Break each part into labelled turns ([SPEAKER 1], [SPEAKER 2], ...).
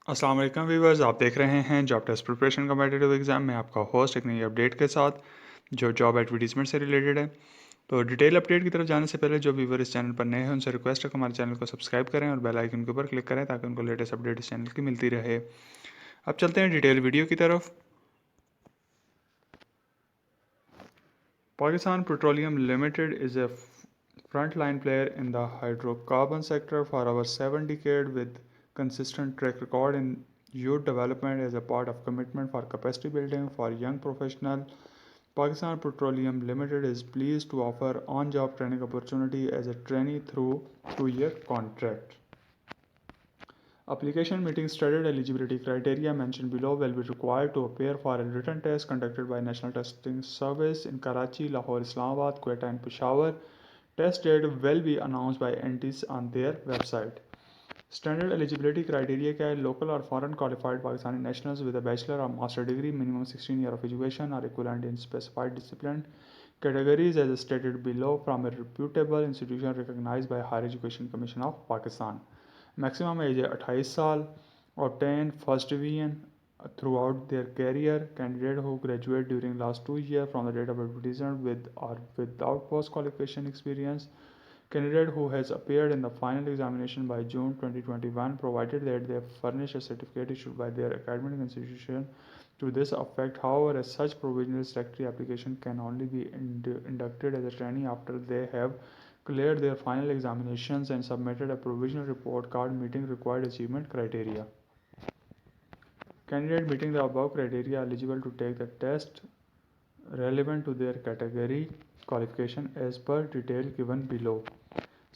[SPEAKER 1] अस्सलाम वालेकुम व्यूवर्स, आप देख रहे हैं job test preparation competitive exam में आपका होस्ट एक नई अपडेट के साथ जो जॉब एडवर्टीजमेंट से रिलेटेड है। तो डिटेल अपडेट की तरफ जाने से पहले जो व्यूवर इस चैनल पर नए हैं उनसे रिक्वेस्ट है कि हमारे चैनल को सब्सक्राइब करें और बेल आइकन के ऊपर क्लिक करें ताकि उनको लेटेस्ट अपडेट इस चैनल की मिलती रहे। अब चलते हैं डिटेल वीडियो की तरफ। Pakistan petroleum limited is a frontline player in the hydrocarbon sector for over 7 decades with consistent track record in youth development as a part of commitment for capacity building for young professional. Pakistan Petroleum Limited is pleased to offer on-job training opportunity as a trainee through 2-year contract. Application meeting stated eligibility criteria mentioned below will be required to appear for a written test conducted by National Testing Service in Karachi, Lahore, Islamabad, Quetta and Peshawar. Test date will be announced by NTs on their website. Standard eligibility criteria क्या है? Local or foreign qualified Pakistani nationals with a bachelor or master degree, minimum 16 years of education or equivalent in specified discipline. Categories as stated below from a reputable institution recognized by Higher Education Commission of Pakistan. Maximum age है 28 साल. Obtain first division throughout their career. Candidate who graduate during last 2 years from the date of advertisement with or without post qualification experience. Candidate who has appeared in the final examination by June 2021, provided that they furnish a certificate issued by their academic institution to this effect. However, as such provisional secretary application can only be inducted as a trainee after they have cleared their final examinations and submitted a provisional report card meeting required achievement criteria. Candidate meeting the above criteria are eligible to take the test relevant to their category qualification as per detail given below.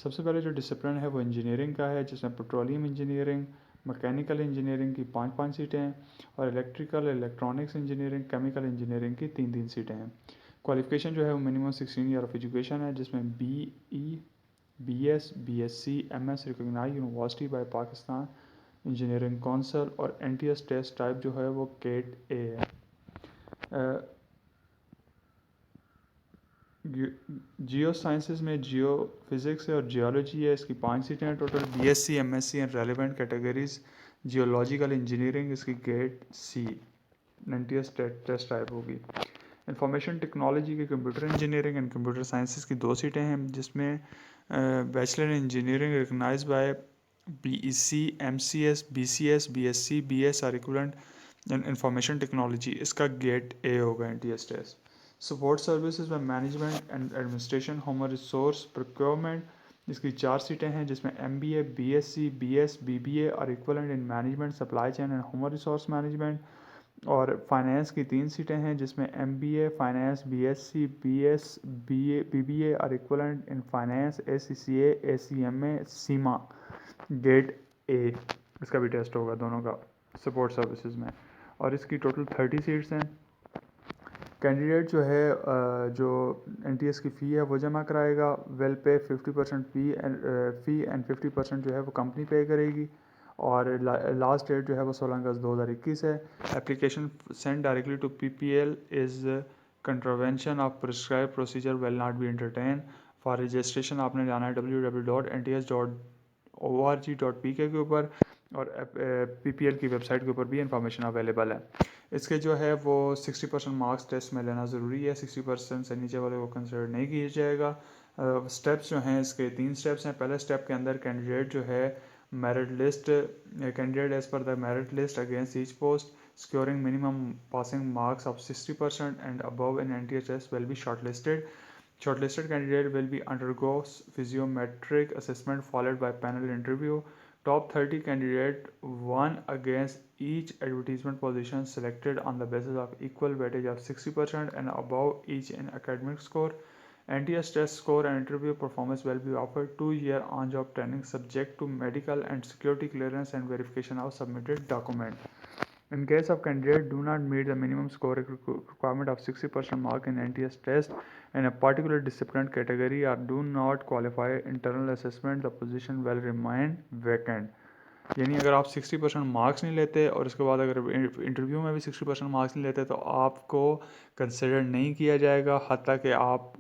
[SPEAKER 1] सबसे पहले जो discipline है वो engineering का है, जिसमें petroleum engineering, mechanical engineering की 5-5 सीटें हैं और electrical electronics engineering, chemical engineering की 3-3 सीटें हैं। क्वालिफिकेशन जो है वो मिनिमम 16 ईयर ऑफ एजुकेशन है, जिसमें BE, BS, BSc, MS recognise university by Pakistan engineering council और NTS टेस्ट टाइप जो है वो GATE A है। जियो साइंसेज में जियो फिज़िक्स है और जियोलॉजी है, इसकी 5 सीटें हैं total. BSc, MSc and relevant categories geological engineering, इसकी GAT C NTS test type होगी। इंफॉर्मेशन टेक्नोलॉजी की computer engineering and computer sciences की 2 सीटें हैं, जिसमें bachelor engineering recognised by BEC, MCS, BCS, BSc, BS or equivalent and information technology, इसका GAT A होगा NTS test. Support services में management and administration, human resource, procurement, इसकी 4 सीटें हैं, जिसमें MBA, BSc, BS, BBA और equivalent in management, supply chain and human resource management. और finance की 3 सीटें हैं, जिसमें MBA finance, BSc, BS, BBA और equivalent in finance, ACCA, ACMA, CIMA, GAT A, इसका भी टेस्ट होगा दोनों का सपोर्ट सर्विसेज में। और इसकी टोटल 30 सीट्स हैं। कैंडिडेट जो है जो NTS की फ़ी है वो जमा कराएगा। वेल पे 50% फ़ी एंड 50% जो है वो कंपनी पे करेगी। और लास्ट डेट जो है वो 16 अगस्त 2021 है। Application send directly to PPL is contravention of prescribe procedure will not be entertain. For registration आपने जाना है www.nts.org.pk के ऊपर, और PPL की वेबसाइट के ऊपर भी इंफॉर्मेशन अवेलेबल है। इसके जो है वो 60% मार्क्स टेस्ट में लेना ज़रूरी है, 60% से नीचे वाले को कंसिडर नहीं किया जाएगा। स्टेप्स जो हैं इसके 3 स्टेप्स हैं। पहले स्टेप के अंदर कैंडिडेट जो है merit list, candidate as per the merit list against each post securing minimum passing marks of 60% and above in NTS test will be shortlisted. Shortlisted candidate will be undergo physiometric assessment followed by panel interview. Top 30 candidate won against each advertisement position selected on the basis of equal weightage of 60% and above each in academic score. NTS test score and interview performance will be offered 2-year on-job training subject to medical and security clearance and verification of submitted document. In case of candidate do not meet the minimum score requirement of 60% mark in NTS test in a particular discipline category or do not qualify internal assessment, the position will remain vacant. यानी अगर आप 60% marks नहीं लेते और उसके बाद अगर interview में भी 60% मार्क्स नहीं लेते तो आपको कंसिडर नहीं किया जाएगा, हत्ता कि आप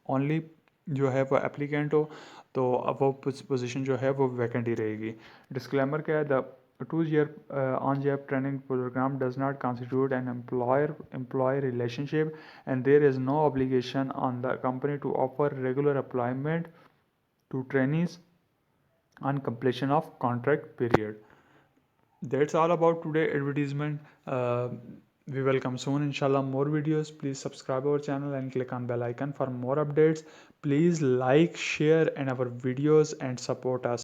[SPEAKER 1] ओनली जो है वो एप्लीकेंट हो, तो अब वो पोजीशन जो है वो वैकेंट ही रहेगी। डिस्क्लेमर क्या है? The A 2 year on-job training program does not constitute an employer-employee relationship, and there is no obligation on the company to offer regular employment to trainees on completion of contract period. That's all about today advertisement. We will come soon inshallah more videos. Please subscribe our channel and click on bell icon for more updates. Please like, share and our videos and support us.